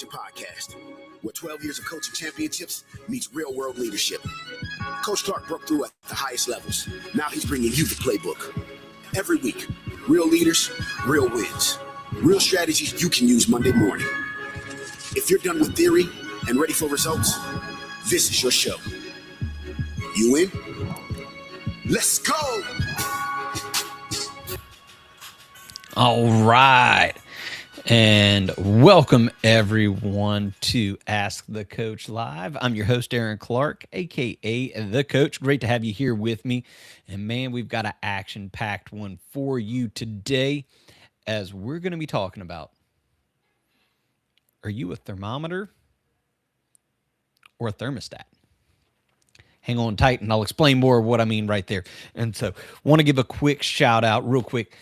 Connection podcast, where 12 years of coaching championships meets real-world leadership. Coach Clark broke through at the highest levels. Now he's bringing you the playbook. Every week, real leaders, real wins. Real strategies you can use Monday morning. If you're done with theory and ready for results, this is your show. You in? Let's go! All right. And welcome everyone to Ask the Coach Live. I'm your host, Aaron Clark, aka The Coach. Great to have you here with me. And man, we've got an action-packed one for you today, as we're going to be talking about, are you a thermometer or a thermostat? Hang on tight, and I'll explain more of what I mean right there. And so want to give a quick shout out real quick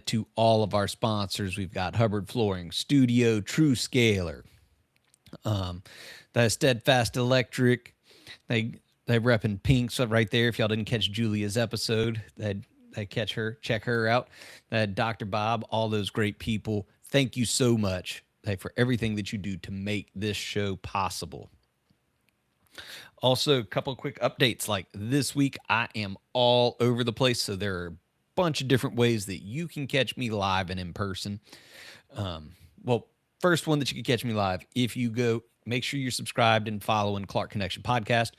to all of our sponsors. We've got Hubbard Flooring, Studio, True Scaler, the Steadfast Electric. They repping pink, so right there. If y'all didn't catch Julia's episode, they catch her, check her out. Dr. Bob, all those great people. Thank you so much for everything that you do to make this show possible. Also, a couple of quick updates. Like this week, I am all over the place, so there are a bunch of different ways that you can catch me live and in person. Well, first one that you can catch me live, if you go, make sure you're subscribed and following Clark Connection Podcast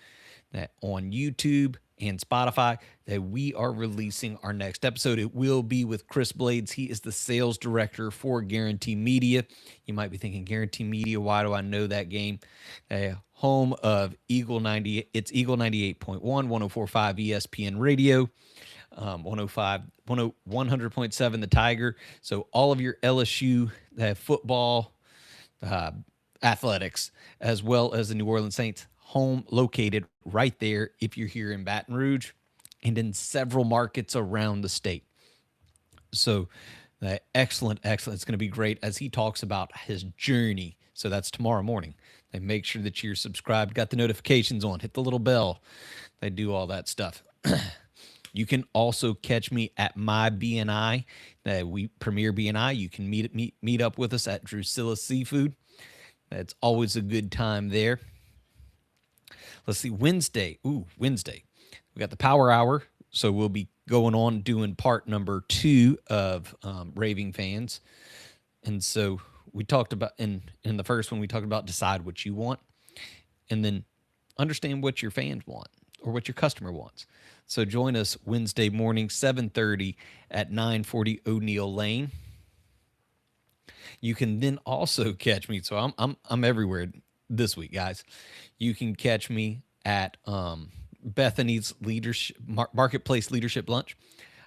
that on YouTube and Spotify, that we are releasing our next episode. It will be with Chris Blades. He is the sales director for Guarantee Media. You might be thinking, Guarantee Media, why do I know that game? Home of Eagle 90, it's Eagle 98.1, 104.5 ESPN Radio, 100.7 The Tiger. So all of your LSU football, athletics, as well as the New Orleans Saints, home located right there if you're here in Baton Rouge and in several markets around the state. So excellent. It's going to be great as he talks about his journey. So that's tomorrow morning. They make sure that you're subscribed, got the notifications on, hit the little bell. They do all that stuff. You can also catch me at my BNI. We Premier BNI. You can meet up with us at Drusilla Seafood. That's always a good time there. Let's see, Wednesday. Wednesday. We got the Power Hour. So we'll be going on doing part number 2 of Raving Fans. And so we talked about, in the first one, we talked about decide what you want and then understand what your fans want or what your customer wants. So join us Wednesday morning, 7:30 at 940 O'Neill Lane. You can then also catch me. So I'm everywhere this week, guys. You can catch me at Bethany's leadership marketplace leadership lunch.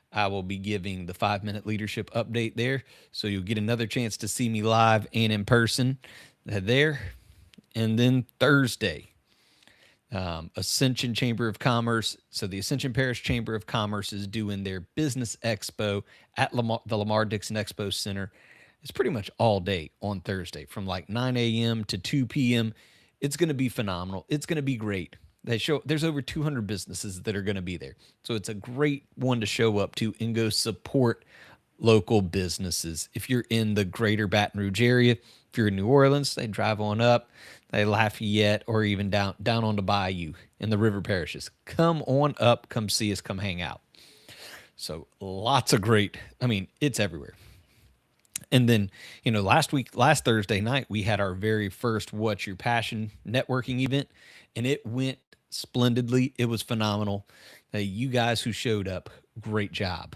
I will be giving the 5-minute leadership update there. So you'll get another chance to see me live and in person there. And then Thursday, Ascension Chamber of Commerce. So the Ascension Parish Chamber of Commerce is doing their business expo at the Lamar Dixon Expo Center. It's pretty much all day on Thursday from like 9 a.m. to 2 p.m. It's going to be phenomenal. It's going to be great. There's over 200 businesses that are going to be there. So it's a great one to show up to and go support local businesses. If you're in the greater Baton Rouge area, if you're in New Orleans, they drive on up, they Lafayette, or even down on the bayou in the river parishes. Come on up, come see us, come hang out. So lots of great, it's everywhere. And then, last Thursday night, we had our very first What's Your Passion networking event, and it went splendidly. It was phenomenal. You guys who showed up, great job.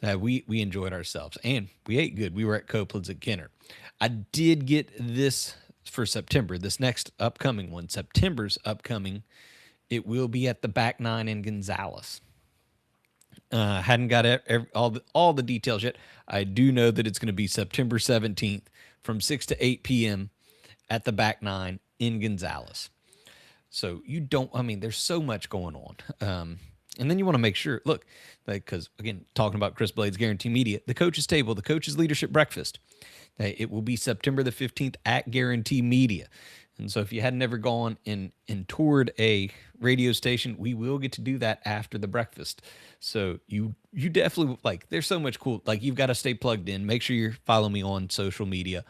We enjoyed ourselves, and we ate good. We were at Copeland's at Kenner. I did get this for September, this next upcoming one, September's upcoming. It will be at the Back Nine in Gonzales. Hadn't got all the details yet. I do know that it's going to be September 17th from 6 to 8 p.m. at the Back Nine in Gonzales. So there's so much going on. And then you want to make sure, look, because again, talking about Chris Blades, Guarantee Media, the Coach's Table, the Coach's Leadership Breakfast, it will be September the 15th at Guarantee Media. And so if you had never gone and toured a radio station, we will get to do that after the breakfast. So you definitely, there's so much cool, you've got to stay plugged in. Make sure you're following me on social media,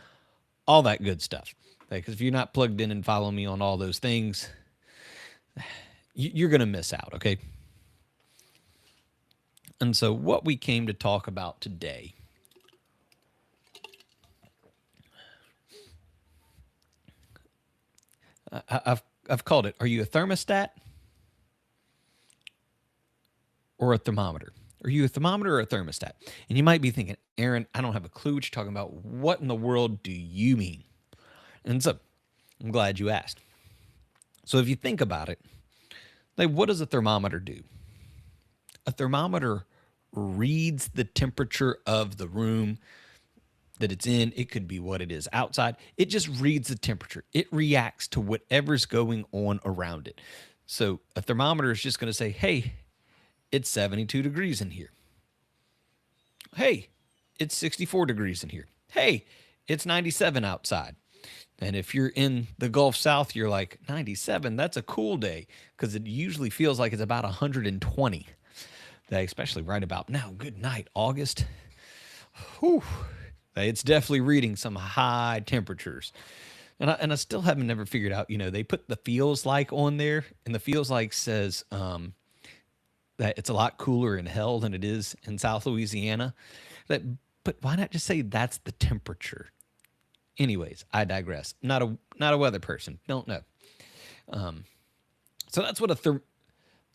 all that good stuff. Because if you're not plugged in and following me on all those things, you're going to miss out, okay? And so what we came to talk about today, I've called it, are you a thermostat or a thermometer? Are you a thermometer or a thermostat? And you might be thinking, Aaron, I don't have a clue what you're talking about. What in the world do you mean? And so I'm glad you asked. So if you think about it, like, what does a thermometer do? A thermometer reads the temperature of the room that it's in. It could be what it is outside. It just reads the temperature. It reacts to whatever's going on around it. So a thermometer is just going to say, hey, it's 72 degrees in here. Hey, it's 64 degrees in here. Hey, it's 97 outside. And if you're in the Gulf South, you're like, 97, that's a cool day, because it usually feels like it's about 120. Especially right about now. Good night, August. Whew. It's definitely reading some high temperatures. And I still haven't never figured out, they put the feels like on there, and the feels like says that it's a lot cooler in hell than it is in South Louisiana. But why not just say that's the temperature? Anyways, I digress. Not a weather person. Don't know. So that's what a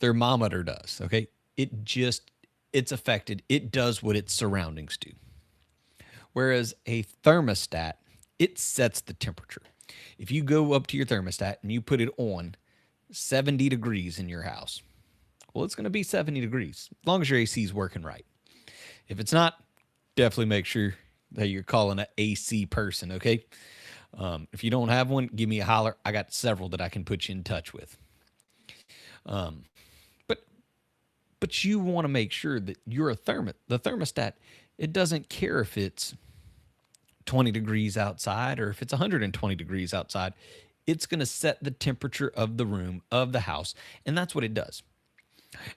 thermometer does, okay? It's affected. It does what its surroundings do. Whereas a thermostat, it sets the temperature. If you go up to your thermostat and you put it on 70 degrees in your house, well, it's going to be 70 degrees as long as your AC is working right. If it's not, definitely make sure that you're calling an AC person, okay? If you don't have one, give me a holler. I got several that I can put you in touch with. But you want to make sure that you're the thermostat, it doesn't care if it's 20 degrees outside or if it's 120 degrees outside. It's going to set the temperature of the room, of the house, and that's what it does.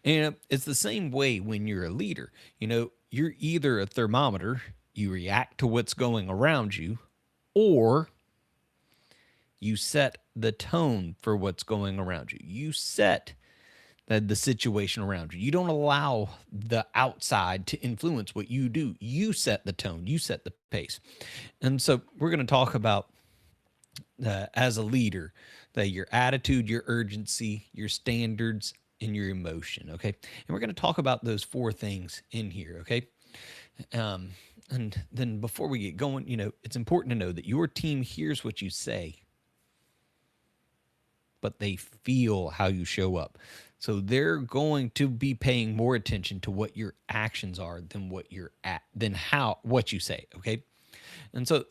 And it's the same way when you're a leader. You're either a thermometer, you react to what's going around you, or you set the tone for what's going around you. You set the situation around you. You don't allow the outside to influence what you do. You set the tone. You set the pace. And so we're going to talk about, as a leader, that your attitude, your urgency, your standards, and your emotion, okay? And we're going to talk about those 4 things in here, okay? And then before we get going, it's important to know that your team hears what you say, but they feel how you show up. So they're going to be paying more attention to what your actions are than what you say, okay? And so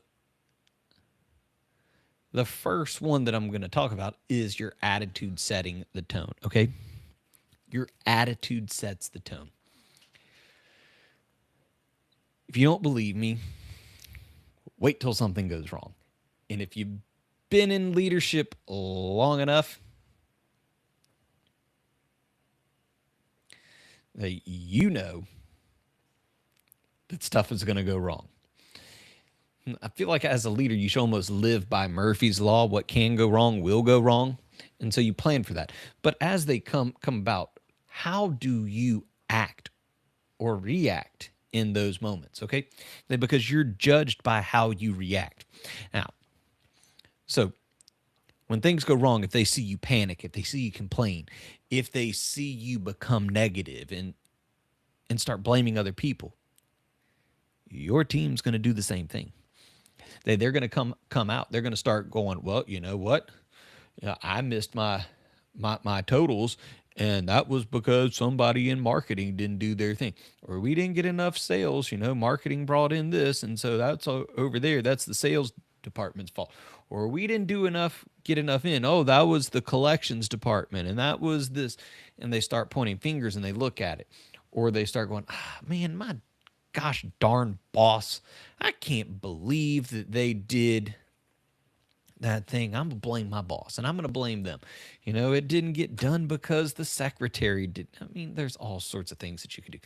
the first one that I'm going to talk about is your attitude setting the tone, okay? Your attitude sets the tone. If you don't believe me, wait till something goes wrong. And if you've been in leadership long enough, you know that stuff is going to go wrong. I feel like as a leader, you should almost live by Murphy's Law. What can go wrong will go wrong. And so you plan for that. But as they come about, how do you act or react in those moments, okay? Because you're judged by how you react. Now, so when things go wrong, if they see you panic, if they see you complain, if they see you become negative and start blaming other people, your team's going to do the same thing. They're going to come out. They're going to start going, well, you know what? I missed my totals, and that was because somebody in marketing didn't do their thing, or we didn't get enough sales. Marketing brought in this, and so that's over there. That's the sales department's fault. Or we didn't get enough in. Oh, that was the collections department, and that was this. And they start pointing fingers and they look at it, or they start going, man, my gosh darn boss, I can't believe that they did that thing. I'm going to blame my boss, and I'm going to blame them. It didn't get done because the secretary did. There's all sorts of things that you could do.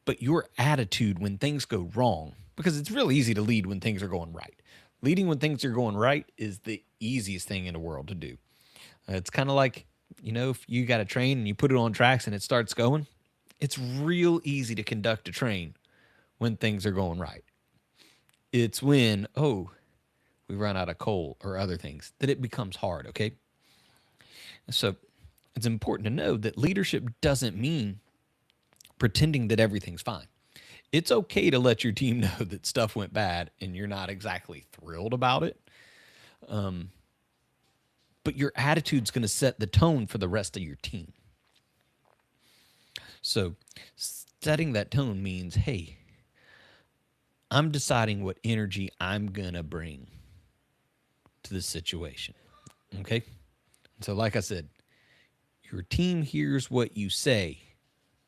But your attitude when things go wrong, because it's really easy to lead when things are going right. Leading when things are going right is the easiest thing in the world to do. It's kind of like, if you got a train and you put it on tracks and it starts going, it's real easy to conduct a train when things are going right. It's when, we run out of coal or other things that it becomes hard, okay? So it's important to know that leadership doesn't mean pretending that everything's fine. It's okay to let your team know that stuff went bad and you're not exactly thrilled about it. But your attitude's going to set the tone for the rest of your team. So setting that tone means, hey, I'm deciding what energy I'm going to bring to the situation. Okay? So, like I said, your team hears what you say,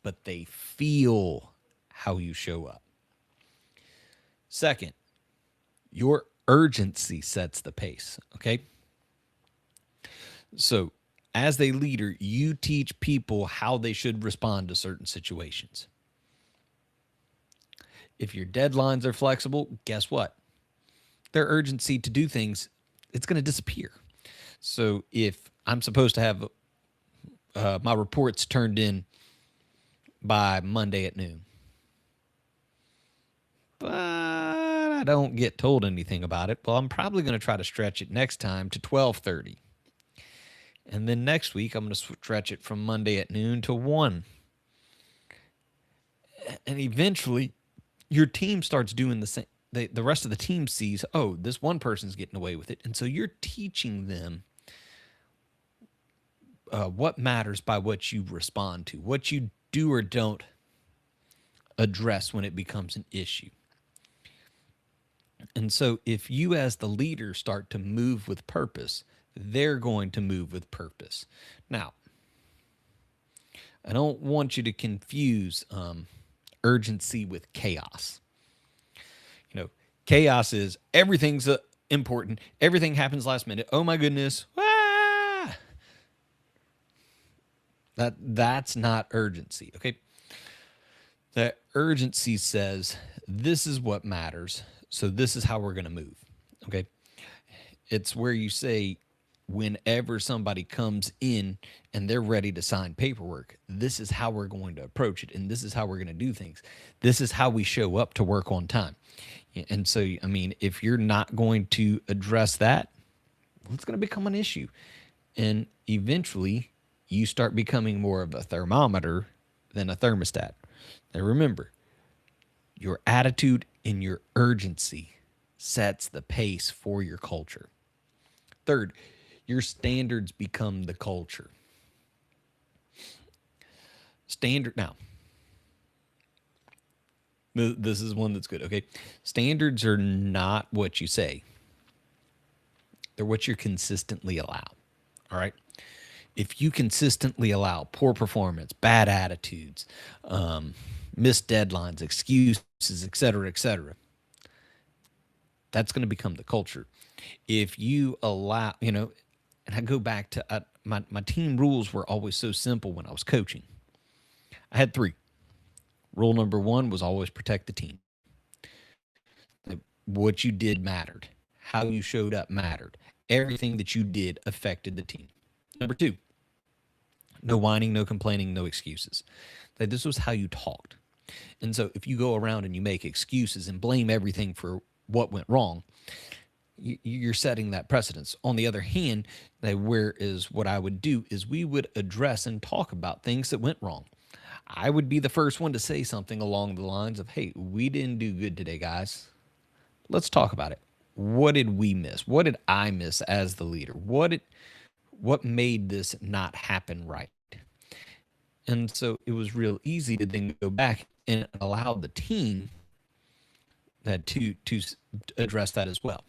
but they feel how you show up. Second, your urgency sets the pace. Okay? So, as a leader, you teach people how they should respond to certain situations. If your deadlines are flexible, guess what? Their urgency to do things, it's going to disappear. So if I'm supposed to have my reports turned in by Monday at noon, but I don't get told anything about it, well, I'm probably going to try to stretch it next time to 12:30. And then next week, I'm going to stretch it from Monday at noon to 1. And eventually, your team starts doing the same. The rest of the team sees, this one person's getting away with it. And so you're teaching them what matters by what you respond to, what you do or don't address when it becomes an issue. And so if you as the leader start to move with purpose, they're going to move with purpose. Now, I don't want you to confuse urgency with chaos. Chaos is everything's important. Everything happens last minute. Oh my goodness. Ah! That's not urgency, okay? That urgency says this is what matters. So this is how we're going to move, okay? It's where you say whenever somebody comes in and they're ready to sign paperwork, this is how we're going to approach it, and this is how we're going to do things. This is how we show up to work on time. And so, I mean, if you're not going to address that, well, it's going to become an issue. And eventually, you start becoming more of a thermometer than a thermostat. Now, remember, your attitude and your urgency sets the pace for your culture. Third, your standards become the culture. Now, this is one that's good, okay? Standards are not what you say. They're what you consistently allow, all right? If you consistently allow poor performance, bad attitudes, missed deadlines, excuses, et cetera, that's going to become the culture. If you allow, and I go back to my team rules were always so simple when I was coaching. I had 3. Rule number 1 was always protect the team. What you did mattered. How you showed up mattered. Everything that you did affected the team. Number 2, no whining, no complaining, no excuses. This was how you talked. And so if you go around and you make excuses and blame everything for what went wrong, you're setting that precedence. On the other hand, what I would do is we would address and talk about things that went wrong. I would be the first one to say something along the lines of, hey, we didn't do good today, guys. Let's talk about it. What did we miss? What did I miss as the leader? What made this not happen right? And so it was real easy to then go back and allow the team to address that as well.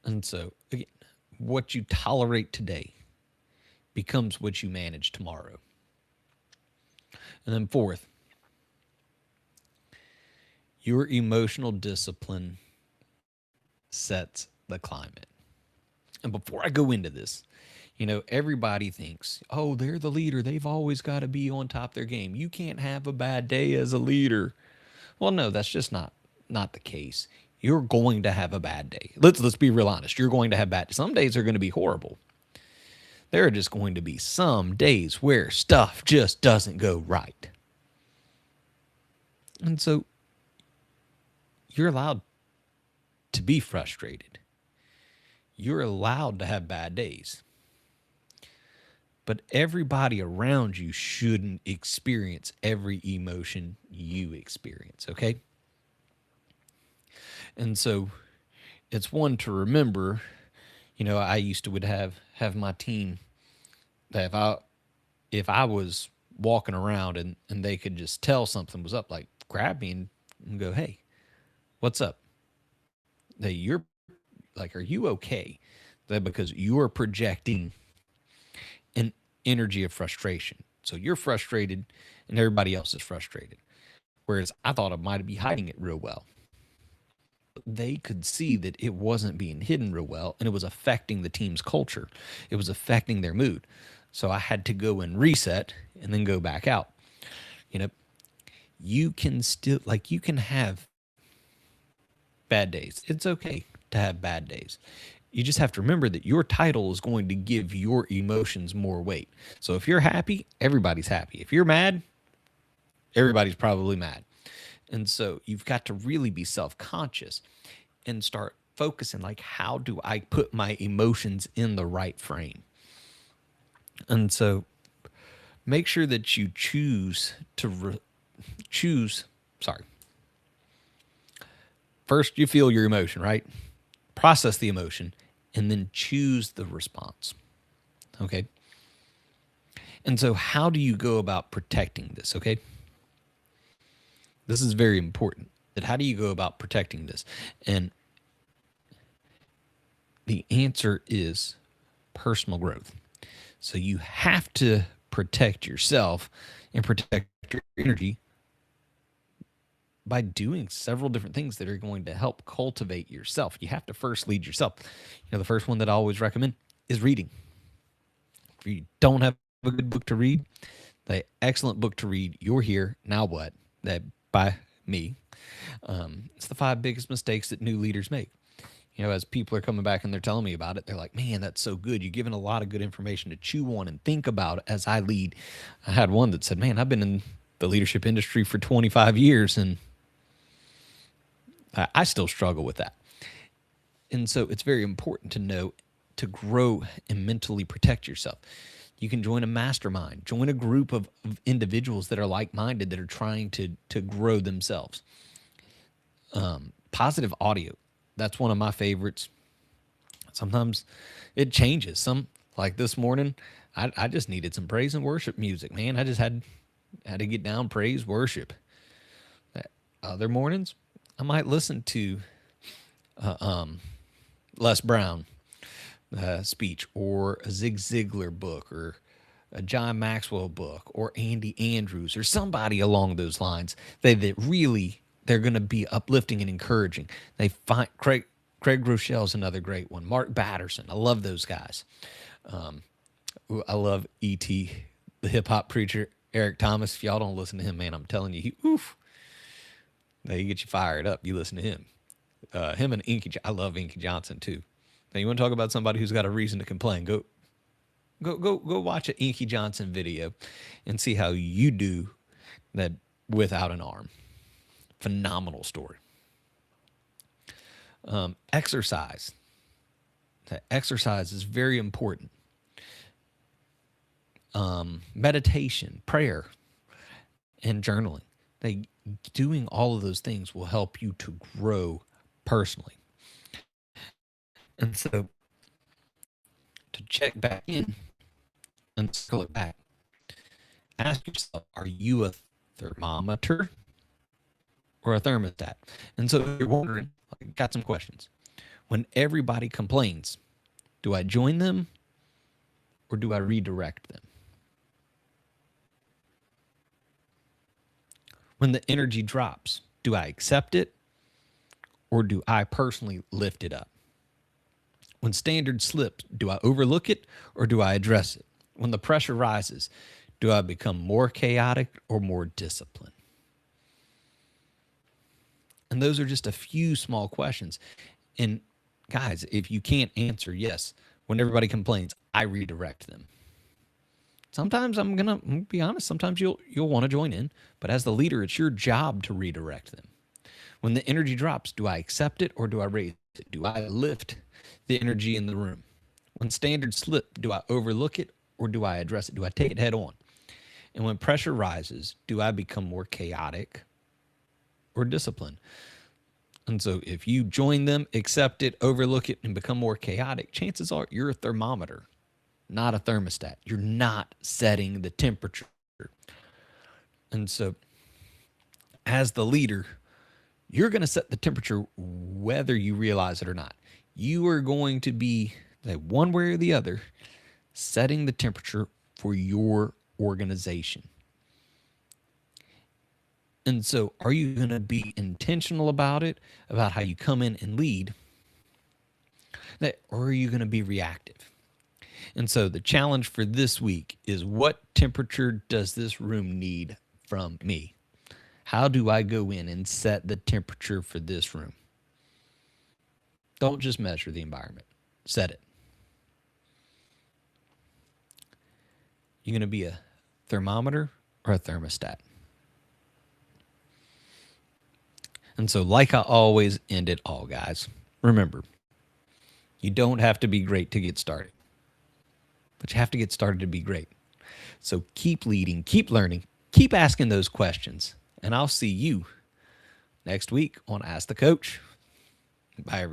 And so, again, what you tolerate today becomes what you manage tomorrow. And then 4th, your emotional discipline sets the climate. And before I go into this, everybody thinks, they're the leader. They've always got to be on top of their game. You can't have a bad day as a leader. Well, no, that's just not the case. You're going to have a bad day. Let's be real honest. You're going to have bad. Some days are going to be horrible. There are just going to be some days where stuff just doesn't go right. And so you're allowed to be frustrated. You're allowed to have bad days. But everybody around you shouldn't experience every emotion you experience, okay? And so it's one to remember. I used to would have my team that if I was walking around and they could just tell something was up, like grab me and go, hey, what's up? Hey, you're like, are you okay? That because you're projecting an energy of frustration. So you're frustrated and everybody else is frustrated. Whereas I thought I might be hiding it real well. They could see that it wasn't being hidden real well and it was affecting the team's culture. It was affecting their mood. So I had to go and reset and then go back out. You know, you can still, like, you can have bad days. It's okay to have bad days. You just have to remember that your title is going to give your emotions more weight. So if you're happy, everybody's happy. If you're mad, everybody's probably mad. And so you've got to really be self-conscious and start focusing, like, how do I put my emotions in the right frame? And so make sure that you first you feel your emotion, right? Process the emotion and then choose the response. Okay. And so how do you go about protecting this? Okay. This is very important. That how do you go about protecting this? And the answer is personal growth. So you have to protect yourself and protect your energy by doing several different things that are going to help cultivate yourself. You have to first lead yourself. The first one that I always recommend is reading. If you don't have a good book to read, the excellent book to read, You're Here, Now What? That by me. It's the 5 biggest mistakes that new leaders make. As people are coming back and they're telling me about it, they're like, man, that's so good. You're giving a lot of good information to chew on and think about as I lead. I had one that said, man, I've been in the leadership industry for 25 years and I still struggle with that. And so it's very important to know to grow and mentally protect yourself. You can join a mastermind, join a group of individuals that are like-minded, that are trying to grow themselves. Positive audio. That's one of my favorites. Sometimes it changes. Like this morning, I just needed some praise and worship music, man. I just had to get down, praise, worship. Other mornings, I might listen to Les Brown speech, or a Zig Ziglar book, or a John Maxwell book, or Andy Andrews, or somebody along those lines. They're going to be uplifting and encouraging. They find Craig Rochelle's another great one. Mark Batterson. I love those guys. I love E.T., the hip hop preacher, Eric Thomas. If y'all don't listen to him, man, I'm telling you, he gets you fired up. You listen to him. Him and Inky. I love Inky Johnson too. Now you want to talk about somebody who's got a reason to complain? Go watch an Inky Johnson video and see how you do that without an arm. Phenomenal story. Exercise. That exercise is very important. Meditation, prayer, and journaling. Doing all of those things will help you to grow personally. And so to check back in and circle it back, ask yourself, are you a thermometer or a thermostat? And so if you're wondering, I got some questions. When everybody complains, do I join them or do I redirect them? When the energy drops, do I accept it or do I personally lift it up? When standard slips, do I overlook it or do I address it? When the pressure rises, do I become more chaotic or more disciplined? And those are just a few small questions. And guys, if you can't answer yes, when everybody complains, I redirect them. Sometimes I'm gonna be honest, sometimes you'll want to join in, but as the leader, it's your job to redirect them. When the energy drops, do I accept it or do I raise it? Do I lift the energy in the room? When standards slip, do I overlook it or do I address it? Do I take it head on? And when pressure rises, do I become more chaotic or disciplined? And so if you join them, accept it, overlook it, and become more chaotic, chances are you're a thermometer, not a thermostat. You're not setting the temperature. And so as the leader, you're going to set the temperature whether you realize it or not. You are going to be, one way or the other, setting the temperature for your organization. And so are you going to be intentional about it, about how you come in and lead, or are you going to be reactive? And so the challenge for this week is, what temperature does this room need from me? How do I go in and set the temperature for this room? Don't just measure the environment. Set it. You're going to be a thermometer or a thermostat. And so, like I always end it all, guys, remember, you don't have to be great to get started, but you have to get started to be great. So keep leading, keep learning, keep asking those questions, and I'll see you next week on Ask the Coach. Bye, everybody.